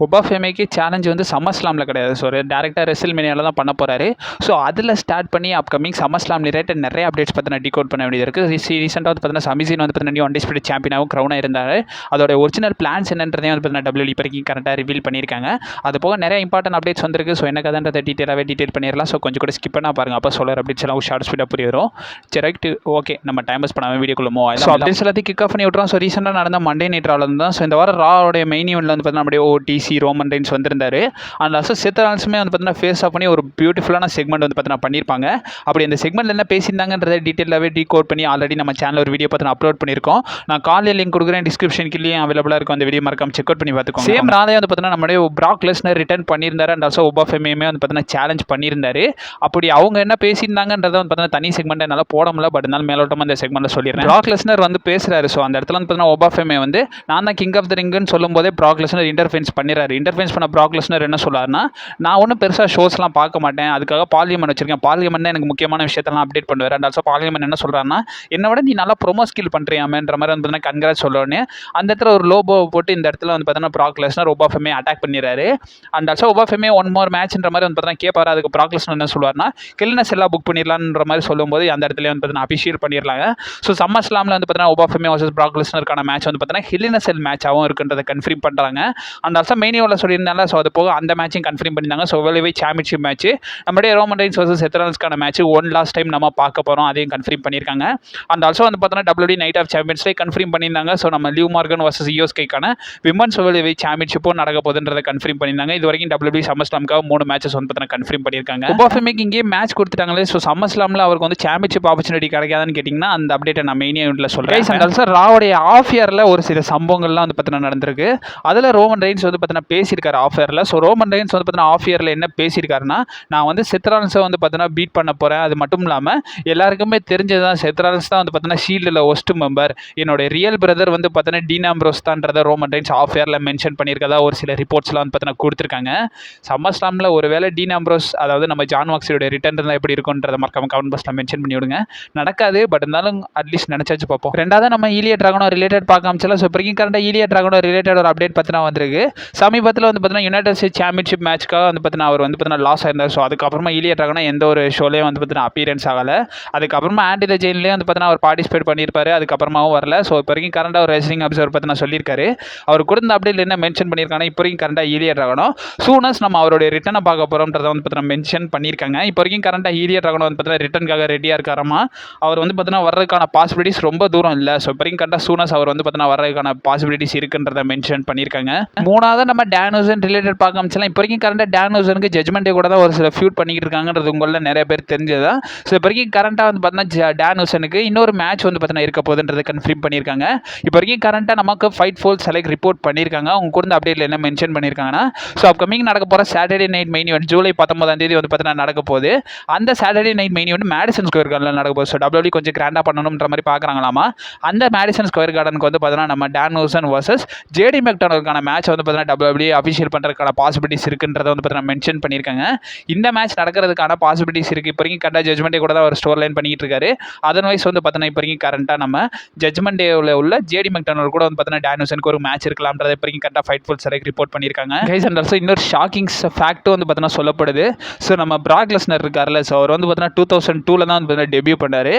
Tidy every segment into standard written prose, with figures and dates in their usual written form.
ஒபாஃபெமேக்கு challenge வந்து சம்மர்ஸ்லாமில் கிடையாது. So டேரெக்டாக ரெசில்மேனியாவில் தான் பண்ண போகிறாரு. ஸோ அதில் ஸ்டார்ட் பண்ணி அப்கமிங் சம்மர்ஸ்லாம் ரிலேட்டட் நிறைய அப்டேட்ஸ் பார்த்தீங்கன்னா டிகோட் பண்ண வேண்டியது இருக்குது. ரீசெண்டாக வந்து பார்த்தீங்கன்னா சமிசின் வந்து பார்த்தீங்கன்னா நியூ அன்டிஸ்பியூட்டட் சாம்பியனாகவும் க்ரௌனாக இருந்தார். அதோட ஒரிஜினல் பிளான்ஸ் என்னன்றதையும் வந்து பார்த்தீங்கன்னா டபிள்யூ இப்போதைக்கு கரெக்டாக ரிவீல் பண்ணியிருக்காங்க. அது போக நிறைய இம்பார்ட்டன்ட் அப்டேட்ஸ் வந்திருக்கு. ஸோ என்ன கதைன்றதை டீட்டெயில் பண்ணிடலாம். ஸோ கொஞ்சம் கூட ஸ்கிப் பண்ணால் பாருங்கள். அப்போ சொல்கிற அப்டேட்ஸ் எல்லாம் ஷார்ட் ஸ்பீடாக புரிய வரும். சரி ரைட், ஓகே, நம்ம டைம் பாஸ் பண்ணாமல் வீடியோக்குள்ள மூவ் ஆகும். ஸோ அப்டேட்ஸ் எல்லாத்தையும் கிக் ஆஃப் பண்ணி விட்றோம். ஸோ ரீசெண்டாக நடந்த மண்டே நைட் ராவில் தான். ஸோ இந்த வாரம் ராவோடைய மெயின் ஈவெண்ட்டில் வந்து பார்த்தீங்கன்னா அப்படியே ஓடிசி ரோமன் ரெயின்ஸ் வந்திருந்தாரு. அண்ட் ஆல்சோ செத்தரால்ஸுமே வந்து பார்த்தீங்கன்னா ஃபேஸ் ஆஃப் பண்ணி ஒரு பியூட்டிஃபுல்லான செக்மெண்ட் வந்து பார்த்தீங்கன்னா பண்ணியிருப்பாங்க. அப்படி அந்த செக்மெண்ட்டில் என்ன பேசியிருந்தாங்கன்றதை டீட்டெயிலாகவே டீகோட் பண்ணி ஆல்ரெடி நம்ம சேனல் ஒரு வீடியோ பார்த்தீங்கன்னா அப்லோட் பண்ணியிருக்கோம். நான் காலையில் லிங்க் கொடுக்குறேன், டிஸ்கிரிப்ஷன்லேயும் அவைலபிளாக இருக்கும். அந்த வீடியோ மறக்காம செக் அவுட் பண்ணி பார்த்துக்கோங்க. சேம் ராதே வந்து பார்த்தீங்கன்னா நம்மளுடைய பிராக் லெஸ்னர் ரிட்டர்ன் பண்ணியிருந்தாரு. அண்ட் ஆல்சோ ஒபாஃபெமேயுமே வந்து பார்த்தீங்கன்னா சேலஞ்ச் பண்ணியிருந்தாரு. அப்படி அவங்க என்ன பேசியிருந்தாங்கன்றதை வந்து பார்த்தீங்கன்னா தனி செக்மெண்ட் என்னால் போட முடியல. பட் இருந்தாலும் மேலோட்டமாக அந்த செக்மெண்ட்டில் சொல்லிடுறேன். பிராக் லெஸ்னர் வந்து பேசுகிறாரு. ஸோ அந்த இடத்துல வந்து பார்த்தீங்கன்னா ஒபாஃபெமே வந்து நான் தான் கிங் ஆஃப் த ரிங்குன்னு சொல்லும் போதே பிராக் லெஸ்னர் இன்டர்ஃபென்ஸ் பண்ணிடுறாரு. இன்டர்ஃபென்ஸ் பண்ண பிராக் லெஸ்னர் என்ன சொல்றாருன்னா, நான் ஒன்றும் பெருசாக ஷோஸ்லாம் பார்க்க மாட்டேன், அதுக்காக பார்லிமெண்ட் வச்சிருக்கேன், பார்லிமெண்ட் தான் எனக்கு முக்கியமான விஷயத்தெல்லாம் அப்டேட் பண்ணுவார். அண்ட் ஆல்சோ பார்லிமெண்ட் என்ன சொல்கிறாருன்னா, என்னை விட நீ நல்லா ப்ரொமோ ஸ்கில் பண்ணுறியாமன்ற மாதிரி வந்து பார்த்தீங்கன்னா கன்கிராட் சொல்லணுன்னு அந்த இடத்துல ஒரு லோபோவை போட்டு இந்த இடத்துல வந்து பார்த்தீங்கன்னா பிராக் லெஸ்னர் ஒபாஃபெமே அட்டாக் பண்ணிடுறாரு. அண்ட் ஆல்சோ ஒபாஃபெமே ஒன் மோர் மேட்ச்ன்ற மாதிரி வந்து பார்த்தீங்கன்னா கேட்பாரு. அதுக்கு பிராக் லெஸ்னர் என்ன சொல்லுவார்னா, கில்னஸ் எல்லாம் புக் பண்ணிடலான்ற மாதிரி சொல்லும்போது அந்த இடத்துல வந்து பார்த்தீங்கன்னா அபிஷியல் பண்ணிடலாங்க. ஸோ சம்மர் ஸ்லாமில் வந்து பார்த்தீங்கன்னா ஒபாஃபெமே வர்சஸ் பிராக் லெஸ்னருக்கான மேட்ச் வந்து பார்த்தீங்கன்னா ஹில்லினசெல் மேட்சாகவும் இருக்குன்றதை கன்ஃபார்ம் பண்ணுறாங்க. அண்ட் ஆல்சோ மெயின் ஈவெண்ட்டில் சொல்லியிருந்தாங்க. ஸோ அது போக அந்த மேட்சையும் கன்ஃபார்ம் பண்ணியிருந்தாங்க. ஸோ வேர்ல்ட் சாம்பியன்ஷிப் மேட்ச் நம்மளுடைய ரோமன் ரெயின்ஸ் வர்சஸ் செத்தரால்ஸ்க்கான மேட்ச் லாஸ்ட் டைம் நம்ம பார்க்க போகிறோம். அதையும் கன்ஃபார்ம் பண்ணியிருக்காங்க. அண்ட் ஆல்சோ வந்து பார்த்தீங்கன்னா டபிள்யூடி நைட் ஆஃப் சாம்பியன்ஸ்லேயே கன்ஃபார்ம் பண்ணியிருந்தாங்க. ஸோ நம்ம லிவ் மார்கன் வர்சஸ் யோஸ்கைக்கான விமன்ஸ் வேர்ல்ட் சாம்பியன்ஷிப்பும் நடக்க போகுதுன்றதை கன்ஃபார்ம் பண்ணியிருந்தாங்க. இது வரைக்கும் டபிள்யூடி சம்மர் ஸ்லாமுக்காக 3 மேட்சஸ் வந்து பார்த்தீங்கன்னா கன்ஃபார்ம் பண்ணியிருக்காங்க. ஒபாஃபெமேக்கு இங்கே மேட்ச் கொடுத்துட்டாங்களே. ஸோ சம்மர் ஸ்லாமில் அவருக்கு வந்து சாம்பியன்ஷிப் ஆப்பர்ச்சுனிட்டி கிடைக்காதுன்னு கேட்டிங்கன்னா அந்த அப்டேட்டை நான் மெயின் ஈவெண்ட்டில் சொல்கிறேன். அண்ட் ஆல்சோ ராவுடைய ஆஃப் இயரில் ஒரு சில சம்பவங்கள்லாம் வந்து பார்த்தீங்கன்னா நடந்திருக்கு. அதில் ரோமன் ரெயின்ஸ் வந்து பார்த்தீங்கன்னா பேசியிருக்காரு ஆஃப் இயரில். ஸோ ரோமன் ரெயின்ஸ் வந்து பார்த்தீங்கன்னா ஆஃப் இயரில் என்ன பேசியிருக்காருன்னா, நான் வந்து செத்ரான்ஸை வந்து பார்த்தீங்கன்னா பீட் பண்ண போகிறேன். அது மட்டும் இல்லாமல் எல்லாருக்குமே தெரிஞ்சது தான் செத்ரான்ஸ் தான் வந்து பார்த்தீங்கன்னா ஷீல்டில் ஒஸ்ட் மெம்பர், என்னோட ரியல் பிரதர் வந்து பார்த்தீங்கன்னா டீன் ஆம்ப்ரோஸ் தான்றதை ரோமன் ரெயின்ஸ் ஆஃப் இயரில் மென்ஷன் பண்ணியிருக்கதா ஒரு சில ரிப்போர்ட்ஸ்லாம் வந்து பார்த்தீங்கன்னா கொடுத்துருக்காங்க. சம்மர் ஸ்லாமில் ஒருவேளை டீன் ஆம்ப்ரோஸ் அதாவது நம்ம ஜான் வாக்ஸியோட ரிட்டர்ன் தான் எப்படி இருக்குன்றதை மறக்காம கமெண்ட் பாக்ஸில் மென்ஷன் பண்ணி விடுங்க. நடக்காது, பட் இருந்தாலும் அட்லீஸ்ட் நினச்சாச்சு பார்ப்போம். ரெண்டாவது நம்ம ஈலியா டிராகனோ ரிலேட்டட் பார்க்க ஆரம்பிச்சல. ஸோ இப்போ கரண்டாக ஈலியா டிராகனோ ரிலேட்டட் ஒரு அப்டேட் பார்த்தீங்கன்னா வந்திருக்கு. சமீபத்தில் வந்து பார்த்தீங்கன்னா யுனைடெட் ஸ்டேட்ஸ் சாம்பியன்ஷிப் மேட்ச்க்காக வந்து பார்த்தீங்கன்னா அவர் வந்து பார்த்தீங்கன்னா லாஸ் ஆயிருந்தார். ஸோ அதுக்கப்புறமா ஈலியா டிராகனோ எந்த ஒரு ஷோலையும் வந்து பார்த்தீங்கன்னா அப்பீரன்ஸ் ஆகலை. அதுக்கப்புறமா ஆண்டி த ஜெயின்லேயே வந்து பார்த்தீங்கன்னா அவர் பார்ட்டிசிபேட் பண்ணியிருப்பாரு. அதுக்கப்புறமாவும் வரல. ஸோ இப்போ வரைக்கும் கரண்டாக ஒரு ரெஸ்லிங் அப்சர்வர் பற்றி நான் சொல்லியிருக்காரு. அவர் கொடுத்த அப்டேட் என்ன மென்ஷன் பண்ணியிருக்காங்க, இப்போ வரைக்கும் கரண்டாக ஈலியா டிராகனோ சூனஸ் நம்ம அவருடைய ரிட்டனை பார்க்க போகிறோம்ன்றதை வந்து பார்த்தீங்கன்னா மென்ஷன் பண்ணியிருக்காங்க. இப்போ வரைக்கும் கரண்டாக ஈலியா டிராகனோ வந்து பார்த்தீங்கன்னா ரிட்டனுக்காக ரெடியாக இருக்காராமா. அவர் வந்து பார்த்தீங்கன்னா வர்றதுக்கான பாசிபிலிட்டிஸ் ரொம்ப தூரம் இல்லை. ஸோ இப்போ வரைக்கும் கரண்டாக சூனஸ் அவர் வந்து பார்த்தீங்கன்னா வர்றதுக்கான பாசிபிலிட்டிஸ் இருக்குன்றதை மென்ஷன் பண்ணியிருக்காங்க. மூணாவது நம்ம டேனூசன் ரிலேட்டட் பார்க்க ஆரம்பிச்சலாம். இப்போ வரைக்கும் கரண்டாக டேனூசனுக்கு ஜட்மெண்ட் டே கூட தான் ஒரு சில ஃபியூட் பண்ணிக்கிட்டு இருக்காங்கன்றது உங்களில் நிறைய பேர் தெரிஞ்சதா. ஸோ இப்போ வரைக்கும் கரண்டாக வந்து பார்த்தீங்கன்னா டேனூசனுக்கு இன்னொரு மேட்ச் வந்து பார்த்தீங்கன்னா இருக்க போகுதுன்றதை கன்ஃபார்ம் பண்ணியிருக்காங்க. இப்போ வரைக்கும் கரண்டாக நமக்கு ஃபைட் ஃபோல் செலக்ட் ரிப்போர்ட் பண்ணியிருக்காங்க. அவங்க கூட அப்டேட்டில் என்ன மென்ஷன் பண்ணியிருக்காங்கன்னா, ஸோ அப்கமிங் நடக்க போகிற Saturday night main event July 19 வந்து பார்த்தீங்கன்னா நடக்க போகுது. அந்த Saturday night main event Madison Square கார்டனில் நடக்க போகுது. ஸோ டபிள்யூடி கொஞ்சம் கிராண்டாக பண்ணணுன்ற மாதிரி பார்க்குறாங்களாமா. அந்த மேடிசன் ஸ்கொயர் கார்டனுக்கு வந்து பார்த்தீங்கன்னா நம்ம டேனூசன் வர்சஸ் ஜேடி மெக்டானலுக்கான மேட்ச் வந்து பார்த்தீங்கன்னா டபிள்யூடி அஃபிஷியல் பண்ணுறதுக்கான பாசிபிலிட்டிஸ் இருக்குன்றதை வந்து பார்த்தீங்கன்னா மென்ஷன் பண்ணியிருக்காங்க. இந்த மேட்ச் நடக்கிறதுக்கான பாசிபிலிட்டிஸ் இருக்குது. இப்போ வரைக்கும் கரெக்டாக ஜட்மெண்ட் கூட தான் ஒரு ஸ்டோர் லைன் பண்ணிட்டு இருக்காரு. அதர்வைஸ் வந்து பார்த்தீங்கன்னா இப்போ வரைக்கும் கரெக்டாக நம்ம ஜட்மெண்ட் டேவில் உள்ள ஜேடி மெக்டானல் கூட வந்து பார்த்தீங்கன்னா டேனூசனுக்கு ஒரு மேட்ச் இருக்கலாம்ன்றதை இப்போ வரைக்கும் கரெக்டாக ஃபைட் ஃபுல் செலக்ட் ரிப்போர்ட் பண்ணியிருக்காங்க. கைஸ் அண்ட் ஆல்சோ இன்னொரு ஷாக்கிங் ஃபேக்ட்டும் வந்து பார்த்தீங்கன்னா சொல்லப்படுது. ஸோ நம்ம பிராக் லெஸ்னர் இருக்கார்ல, ஸோ அவர் வந்து பார்த்தீங்கன்னா 2002 தான் வந்து டெபியூ பண்ணார்.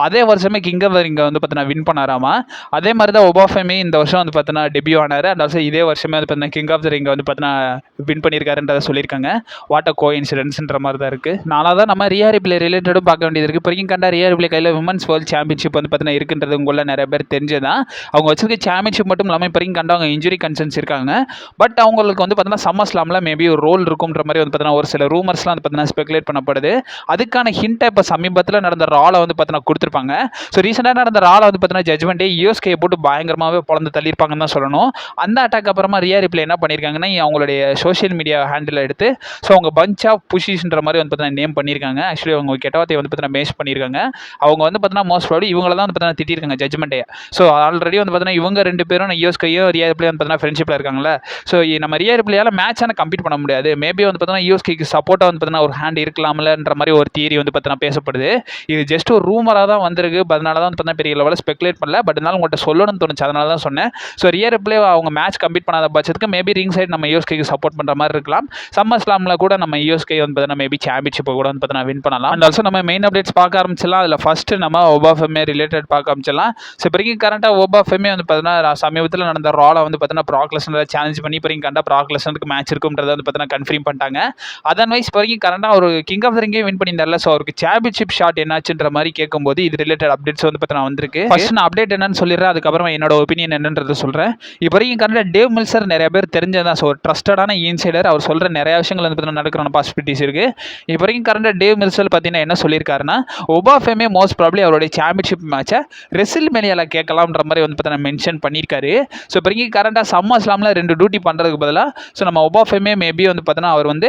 அதே வருஷமே கிங் ஆஃப் த ரிங்கை வந்து பார்த்தீங்கன்னா வின் பண்ணாராமா. அதே மாதிரி தான் ஒபாஃபெமே இந்த வருஷம் வந்து பார்த்தீங்கன்னா டெபியூ ஆனார். அண்ட் ஆல்சோ இதே வருஷமே வந்து பார்த்தீங்கன்னா கிங் ஆஃப் த ரிங்கை வந்து பார்த்தீங்கன்னா வின் பண்ணியிருக்காருன்றதை சொல்லியிருக்காங்க. வாட் அ கோஇன்சிடென்ஸ்ன்ற மாதிரி தான் இருக்குது. நாளாக தான் நம்ம ரியா ரிப்ளே ரிலேட்டடும் பார்க்க வேண்டியது இருக்குது. இப்போ வரைக்கும் கண்டா ரியா ரிப்ளே கையில் விமன்ஸ் வேர்ல்ட் சாம்பியன்ஷிப் வந்து பார்த்தீங்கன்னா இருக்குன்றது உங்களில் நிறைய பேர் தெரிஞ்சதான். அவங்க வச்சிருக்க சாம்பியன்ஷிப் மட்டும் இல்லாமல் இப்போ வரைக்கும் கண்டா அவங்க இன்ஜுரி கன்சர்ன்ஸ் இருக்காங்க. பட் அவங்களுக்கு வந்து பார்த்தீங்கன்னா சம்மர் ஸ்லாமில் மேபி ஒரு ரோல் இருக்கும்ன்ற மாதிரி வந்து பார்த்தீங்கன்னா ஒரு சில ரூமர்ஸ்லாம் வந்து பார்த்தீங்கன்னா ஸ்பெகுலேட் பண்ணப்படுது. அதுக்கான ஹிண்ட்டை இப்போ சமீபத்தில் நடந்த ரால வந்து பார்த்தீங்கன்னா கொடுத்துருப்பாங்க. ஸோ ரீசெண்டாக நடந்த ரால வந்து பார்த்தீங்கன்னா ஜட்மெண்ட்டே யூஎஸ்கே போட்டு பயங்கரமாகவே பொழந்து தள்ளியிருப்பாங்கன்னு தான் சொல்லணும். அந்த அட்டாக் அப்புறமா ரியா ரிப்ளே என்ன பண்ணியிருக்காங்கன்னா அவங்களுடைய சோஷியல் மீடியா ஹேண்டில் எடுத்து ஸோ அவங்க பஞ்ச் ஆஃப் புஷிஸ்ன்ற மாதிரி வந்து பார்த்தீங்கன்னா நேம் பண்ணியிருக்காங்க. ஆக்சுவலி அவங்க கெட்ட வார்த்தையை வந்து பார்த்தீங்கன்னா மேஷ் பண்ணியிருக்காங்க. அவங்க வந்து பார்த்தீங்கன்னா மோஸ்ட் ப்ராபப்லி இவங்கள தான் வந்து பார்த்தீங்கன்னா திட்டிருக்காங்க ஜட்மெண்ட்டே. ஸோ ஆல்ரெடி வந்து பார்த்தீங்கன்னா இவங்க 2 பேரும் யூஎஸ்கையும் ரியா ரிப்ளே வந்து பார்த்தீங்கன்னா ஃப்ரெண்ட்ஷிப்பில் இருக்காங்களா. ஸோ நம்ம ரியா ரிப்ளேயால் மேட்சான கம்ப்ளீட் பண்ண முடியாது. மேபி வந்து பார்த்தீங்கன்னா யூஎஸ்கைக்கு சப்போர்ட்டாக வந்து பார்த்தீங்கன்னா ஒரு ஹேண்ட் இருக்கலாம்லன்ற மாதிரி ஒரு தியரி வந்து பார்த்தீங்கன்னா பேசப்படுது. இது ஜஸ்ட் ஒரு ரூமராக தான் வந்திருக்கு. அதனால தான் வந்து பார்த்தீங்கன்னா பெரிய லெவலில் ஸ்பெகுலேட் பண்ணல. பட் இருந்தாலும் உங்கள்கிட்ட சொல்லணும்னு தோணுச்சு, அதனால தான் சொன்னேன். ஸோ ரியா ரிப்ளே அவங்க மேட்ச் கம்ப்ளீட் பண்ணாத பட்சத்துக்கு மேபி மேபி ரிங் சைடு நம்ம யூஎஸ்கேக்கு சப்போர்ட் பண்ணுற மாதிரி இருக்கலாம். சம்மர் ஸ்லாமில் கூட நம்ம யூஎஸ்கே வந்து பார்த்தீங்கன்னா மேபி சாம்பியன்ஷிப்பை கூட வந்து பார்த்தீங்கன்னா வின் பண்ணலாம். அண்ட் ஆல்சோ நம்ம மெயின் அப்டேட்ஸ் பார்க்க ஆரம்பிச்சிடலாம். அதில் ஃபஸ்ட்டு நம்ம ஒபாஃபெமே ரிலேட்டட் பார்க்க ஆரம்பிச்சிடலாம். ஸோ இப்போ கரண்ட்டாக ஒபாஃபெமே வந்து பார்த்தீங்கன்னா சமீபத்தில் நடந்த ராவில் வந்து பார்த்தீங்கன்னா ப்ராக் லெஸ்னரை சேலஞ்ச் பண்ணி இப்போ கரெக்டாக ப்ராக் லெஸ்னருக்கு மேட்ச் இருக்கும்ன்றதை வந்து பார்த்தீங்கன்னா கன்ஃபார்ம் பண்ணிட்டாங்க. அதர்வைஸ் இப்போ கரண்ட்டாக ஒரு கிங் ஆஃப் த ரிங்கே வின் பண்ணியிருந்தார்ல, ஸோ அவருக்கு சாம்பியன்ஷிப் ஷாட் என்னாச்சுன்ற மாதிரி கேட்கும்போது இது ரிலேட்டட் அப்டேட்ஸ் வந்து பார்த்தீங்கன்னா வந்திருக்கு. ஃபர்ஸ்ட் நான் அப்டேட் என்னன்னு சொல்லிடுறேன், அதுக்கப்புறமா என்னோட ஒப்பீனியன் என்னன்றதை சொல்கிறேன். இப்போ கரண்ட்டாக டேவ் மில்சர் நிறைய பேர் தெரிஞ்சதான், ஸோ ட்ரஸ்டடான இன்சைடர். அவர் சொல்கிற நிறைய விஷயங்கள் வந்து பார்த்தீங்கன்னா நடக்கிற பாசிபிலிட்டிஸ் இருக்குது. இப்போ கரண்ட்டாக டேவ் மில்சர் பார்த்தீங்கன்னா என்ன சொல்லியிருக்காருன்னா, ஒபாஃபெமே மோஸ்ட் ப்ராப்ளி அவருடைய சாம்பியன்ஷிப் மேட்சை ரெசில்மேனியாவில் கேட்கலாம்ன்ற மாதிரி வந்து பார்த்தீங்கன்னா மென்ஷன் பண்ணியிருக்காரு. ஸோ இப்போ கரண்ட்டாக சம்மர் ஸ்லாமில் 2 டியூட்டி பண்ணுறதுக்கு பதிலாக ஸோ நம்ம ஒபாஃபெமே மேபி வந்து பார்த்தீங்கன்னா அவர் வந்து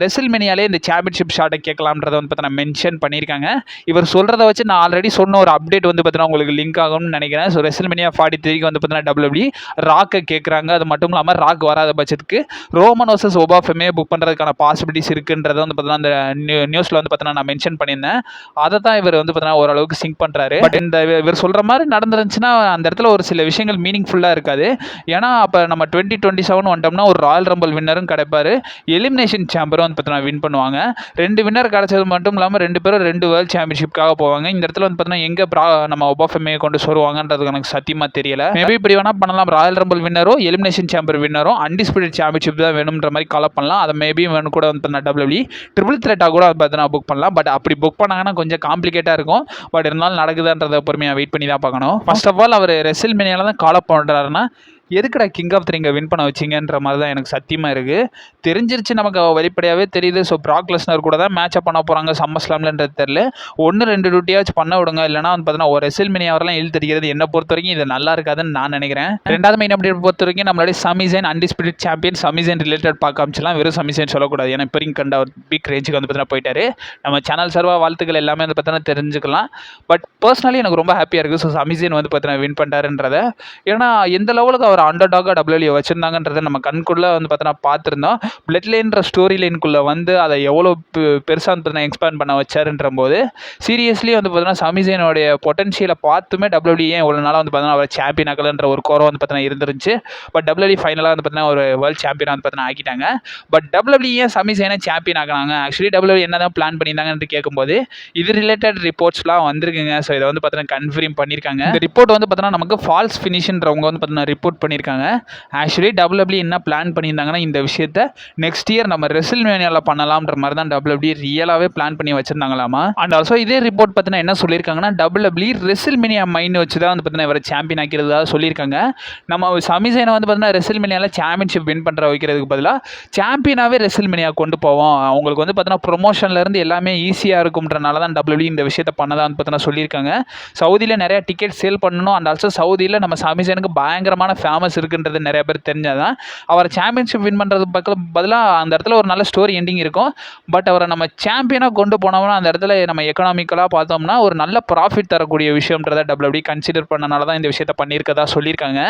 ரெசில்மேனியாலே இந்த சாம்பியன்ஷிப் ஷாட்டை கேட்கலாம்ன்றதை வந்து பார்த்தீங்கன்னா மென்ஷன் பண்ணியிருக்காங்க. இவர் சொல்கிறத வச்சு நான் ஆல்ரெடி சொன்ன ஒரு அப்டேட் வந்து பார்த்தீங்கன்னா உங்களுக்கு லிங்க் ஆகும்னு நினைக்கிறேன். ஸோ ரெசில்மேனியா 43 வந்து பார்த்தீங்கன்னா WWE ராக்கை கேட்குறாங்க. அது மட்டும் இல்லாமல் ராக் வராத பட்சத்துக்கு ரோமன் வர்சஸ் ஒபாஃபெமே புக் பண்ணுறதுக்கான பாசிபிலிட்டிஸ் இருக்குன்றதை வந்து பார்த்தீங்கன்னா அந்த நியூஸில் வந்து பார்த்தீங்கன்னா நான் மென்ஷன் பண்ணியிருந்தேன். அதை தான் இவர் வந்து பார்த்தீங்கன்னா ஓரளவுக்கு சிங்க் பண்ணுறாரு. பட் இந்த இவர் சொல்கிற மாதிரி நடந்துருந்துச்சுன்னா அந்த இடத்துல ஒரு சில விஷயங்கள் மீனிங்ஃபுல்லாக இருக்காது. ஏன்னா அப்போ நம்ம 2027 வந்துட்டோம்னா ஒரு ராயல் ரம்பிள் வின்னரும் கிடைப்பாரு, எலிமினேஷன் சாம்பரும் வந்து பார்த்தீங்கன்னா வின் பண்ணுவாங்க. 2 வின்னர் கிடைச்சது மட்டும் இல்லாமல் 2 பேரும் 2 வேர்ல்ட் சாம்பியன்ஷிப்காக போவாங்க. இந்த இடத்துல வந்து பார்த்தீங்கன்னா எங்கே நம்ம ஒபாஃபெமே கொண்டு வருவாங்கன்றது எனக்கு சத்தியமாக தெரியல. மேபி இப்படி வேணால் பண்ணலாம், ராயல் ரம்பிள் வின்னரோ எலிமினேஷன் சாம்பர் வின்னரோ அன்டிஸ்பியூட்டட் சாம்பியன்ஷிப் தான் வேணும்ன்ற மாதிரி கால் பண்ணலாம். அதை மேபி வேணும் கூட வந்து WWE ட்ரிபிள் த்ரெட்டாக கூட பார்த்தீங்கன்னா புக் பண்ணலாம். பட் அப்படி புக் பண்ணாங்கன்னா கொஞ்சம் காம்ப்ளிகேட்டாக இருக்கும். பட் இருந்தாலும் நடக்குதுன்றதை பொறுமையாக வெயிட் பண்ணி தான் பார்க்கணும். ஃபர்ஸ்ட் ஆஃப் ஆல் அவர் ரெசில்மேனியால தான் கால் பண்ணுறாருன்னா எதுக்குடா கிங் ஆஃப் த ரிங்கை வின் பண்ண வச்சிங்கன்ற மாதிரி தான் எனக்கு சத்தியமாக இருக்குது. தெரிஞ்சிருச்சு, நமக்கு வெளிப்படையாகவே தெரியுது. ஸோ ப்ராக் லெஸ்னர் கூட தான் மேட்சப் பண்ண போகிறாங்க சம்மர் ஸ்லாம்லன்றது தெரியல. 1-2 டியூட்டியாச்சும் பண்ண விடுங்க, இல்லைனா வந்து பார்த்தீங்கன்னா ஒரு ரெசில்மேனியா வரலாம் இழுத்தடிக்கிறது என்னை பொறுத்த வரைக்கும் இது நல்லா இருக்காதுன்னு நான் நினைக்கிறேன். ரெண்டாவது மெயின் அப்டேட் பொறுத்த வரைக்கும் நம்மளுடைய சமிசேன் அன்டிஸ்பியூட்டட் சாம்பியன் சமிசேன் ரிலேட்டட் பார்க்க ஆரம்பிச்சலாம். வெறும் சமிசேன் சொல்லக்கூடாது, ஏன்னா இப்போ கண்ட ஒரு பிக் ரேஞ்சுக்கு வந்து பார்த்தீங்கன்னா போயிட்டாரு. நம்ம சேனல் சார்பாக வாழ்த்துக்கள் எல்லாமே வந்து பார்த்தீங்கன்னா தெரிஞ்சுக்கலாம். பட் பர்சனலி எனக்கு ரொம்ப ஹாப்பியாக இருக்குது. ஸோ சமிசேன் வந்து பார்த்தீங்கன்னா வின் பண்ணிட்டாருன்றதை, ஏன்னா எந்த லெவலுக்கு அவர் அண்டர்டாக WWE வச்சுருந்தாங்கன்றதை நம்ம கண்குள்ளே வந்து பார்த்தீங்கன்னா பார்த்துருந்தோம். பிளட் லைன்ற ஸ்டோரி லைனுக்குள்ளே வந்து அதை எவ்வளோ பெருசாக வந்து பார்த்தீங்கன்னா எக்ஸ்பேண்ட் பண்ண வச்சாருன்ற போது சீரியஸ்லி வந்து பார்த்தீங்கன்னா சமிசேனோடைய பொட்டன்ஷியலை பார்த்துமே WWE ஏன் இவ்வளோ நாளாக வந்து பார்த்தீங்கன்னா அவர் சாம்பியன் ஆகலன்ற ஒரு கோரம் வந்து பார்த்தீங்கன்னா இருந்துருந்துச்சு. பட் WWE ஃபைனலாக வந்து பார்த்தீங்கன்னா ஒரு வேர்ல்டு சாம்பியனாக வந்து பார்த்தீங்கன்னா ஆக்கிட்டாங்க. பட் WWE ஏன் சமிசேனை சாம்பியன் ஆகினாங்க, ஆக்சுவலி WWE என்ன தான் பிளான் பண்ணியிருந்தாங்கன்னு கேட்கும்போது இது ரிலேட்டட் ரிப்போர்ட்ஸ்லாம் வந்திருக்குங்க. ஸோ இதை வந்து பார்த்தீங்கன்னா கன்ஃபார்ம் பண்ணியிருக்காங்க. இந்த ரிப்போர்ட் வந்து பார்த்தீங்கன்னா நமக்கு ஃபால்ஸ் ஃபினிஷ்ன்றவங்க வந்து பார்த்தீங்கன்னா ரிப்போர்ட் பண்ணியிருக்காங்க. ஆக்சுவலி WWE என்ன பிளான் பண்ணியிருந்தாங்கன்னா இந்த விஷயத்தை நெக்ஸ்ட் இயர் நம்ம ரெசில்மேனியாவில் பண்ணலாம்ன்ற மாதிரி தான் WWE ரியலாகவே பிளான் பண்ணி வச்சிருந்தாங்களாமா. அண்ட் ஆல்சோ இதே ரிப்போர்ட் பார்த்தீங்கன்னா என்ன சொல்லியிருக்காங்கன்னா WWE ரெசில்மேனியா மைண்ட் வச்சு தான் வந்து பார்த்தீங்கன்னா இவரை சாம்பியன் ஆக்கிறதா சொல்லியிருக்காங்க. நம்ம சமிசேனை வந்து பார்த்தீங்கன்னா ரெசில்மேனியாவில் சாம்பியன்ஷிப் வின் பண்ணுற வைக்கிறதுக்கு பதிலாக சாம்பியனாகவே ரெசில்மேனியா கொண்டு போவோம், அவங்களுக்கு வந்து பார்த்தீங்கன்னா ப்ரொமோஷன்லேருந்து எல்லாமே ஈஸியாக இருக்கும்ன்றனால தான் WWE இந்த விஷயத்தை பண்ணதான் வந்து பார்த்தீங்கன்னா சொல்லியிருக்காங்க. சவுதியில் நிறையா டிக்கெட் சேல் பண்ணணும். அண்ட் ஆல்சோ சவுதியில் நம்ம சமிசேனுக்கு பயங்கரமான ஃபேமஸ் இருக்குன்றது நிறைய பேர் தெரிஞ்சாதான் அவர் சாம்பியன்ஷிப் வின் பண்ணுறது பதிலாக அந்த இடத்துல ஒரு நல்ல ஸ்டோரி எண்டிங் இருக்கும். பட் அவரை நம்ம சாம்பியனாக கொண்டு போனோம்னா அந்த இடத்துல நம்ம எக்கனாமிக்கலாக பார்த்தோம்னா ஒரு நல்ல ப்ராஃபிட் தரக்கூடிய விஷயம்ன்றதை WWE கன்சிடர் பண்ணனால தான் இந்த விஷயத்தை பண்ணியிருக்கதா சொல்லியிருக்காங்க.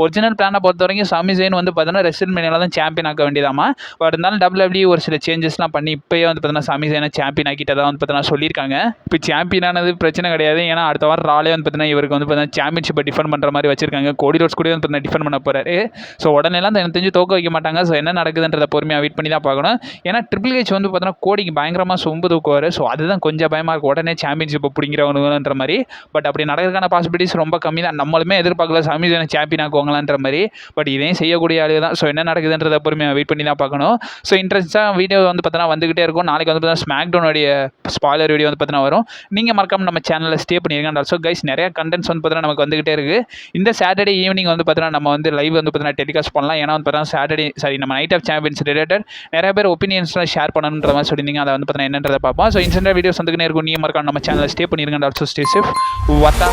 ஒரிஜினல் பிளானை பொறுத்த வரைக்கும் சமிசேன் வந்து பார்த்தீங்கன்னா ரெசில்மேனியாவில் தான் சாம்பியன் ஆக்க வேண்டியதாமா. பட் இருந்தாலும் WWE ஒரு சில சேஞ்சஸ்லாம் பண்ணி இப்போயே வந்து பார்த்தீங்கன்னா சமிசேனை சாம்பியன் ஆக்கிட்டதாக வந்து பார்த்தீங்கன்னா சொல்லியிருக்காங்க. இப்போ சாம்பியன் ஆனது பிரச்சனை கிடையாது, ஏன்னா அடுத்த வாரம் ராலே வந்து பார்த்தீங்கன்னா இவருக்கு வந்து பார்த்தீங்கன்னா சாம்பியன்ஷிப்பை டிஃபெண்ட் பண்ணுற மாதிரி வச்சிருக்காங்க. கோடி ரோட்ஸ் கூட வந்து பார்த்தீங்கன்னா டிஃபெண்ட் பண்ண போகிறாரு. ஸோ உடனேலாம் எனக்கு தெரிஞ்சு தோக்க வைக்க மாட்டாங்க. ஸோ என்ன நடக்குதுன்றதை பொறுமையாக வெயிட் பண்ணி தான் பார்க்கணும். ஏன்னா ட்ரிபிள் ஹெச் வந்து பார்த்தீங்கன்னா கோடிக்கு பயங்கரமாக சொம்பு தூக்குவார். ஸோ அதுதான் கொஞ்சம் பயமாக இருக்கும், உடனே சாம்பியன்ஷிப்பை பிடிங்கிறவனுன்ற மாதிரி. பட் அப்படி நடக்கிறதுக்கான பாசிபிலிட்டிஸ் ரொம்ப கம்மி தான். நம்மளுமே எதிர்பார்க்கல சமிசேனை சாம்பியன் ஆக்குவாங்களான்ற மாதிரி. பட் இதையும் செய்யக்கூடிய ஆளு தான். ஸோ என்ன நடக்குதுன்றதை பொறுமையாக வெயிட் பண்ணி தான் பார்க்கணும். ஸோ இன்ட்ரெஸ்ட்டாக வீடியோ வந்து பார்த்தீங்கன்னா வந்துகிட்டே இருக்கும். நாளைக்கு வந்து பார்த்தீங்கன்னா ஸ்மாக்டவுனுடைய ஸ்பாய்லர் வீடியோ வந்து பார்த்தீங்கன்னா வரும். நீங்கள் மறக்காம நம்ம சேனலில் ஸ்டே பண்ணிருங்க. அண்ட் ஆல்சோ கைஸ் நிறைய கண்டென்ட்ஸ் வந்து பார்த்தீங்கன்னா நமக்கு வந்துகிட்டே இருக்குது. இந்த சாட்டர்டே ஈவினிங் வந்து பார்த்தீங்கன்னா நம்ம வந்து லைவ் வந்து பார்த்தீங்கன்னா டெலிகாஸ்ட் பண்ணலாம். ஏன்னா வந்து பார்த்தீங்கன்னா நம்ம நைட் ஆஃப் சாம்பியன்ஸ் ரிலேட்டட் நிறைய பேர் ஒப்பீனியன்ஸ்லாம் ஷேர் பண்ணணுன்ற மாதிரி சொல்லியிருந்தீங்க. அதை வந்து பார்த்தீங்கன்னா என்னன்றதை பார்ப்போம். ஸோ இன்ஸ்டன்ட் வீடியோஸ் வந்துக்கிட்டே இருக்கும். நீங்கள் மறக்காம நம்ம சேனலில் ஸ்டே பண்ணிருங்க. And also stay safe. Vadda.